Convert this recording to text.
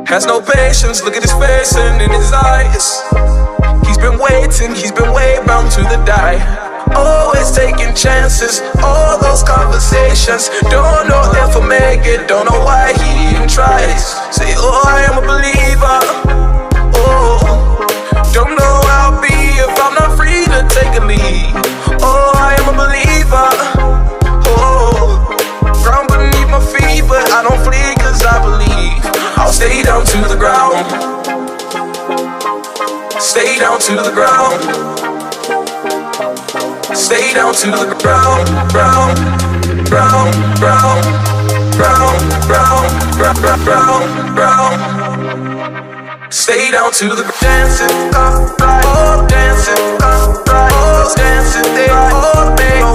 Has no patience, look at his face and in his eyes. He's been way bound to the die. Always taking chances, all those conversations. Don't know if I'll make it, don't know why he even tries. Say, oh, I am a believer. Oh, don't know how I'll be if I'm not free to take a lead. Oh, I am a believer. Oh, ground beneath my feet, but I don't flee cause I believe. I'll stay down to the ground. Stay down to the ground. Stay down to the ground, ground, ground, ground, ground, ground, ground, ground. Stay down to the dancing, right, oh, dancing, right, oh, dancing, they all make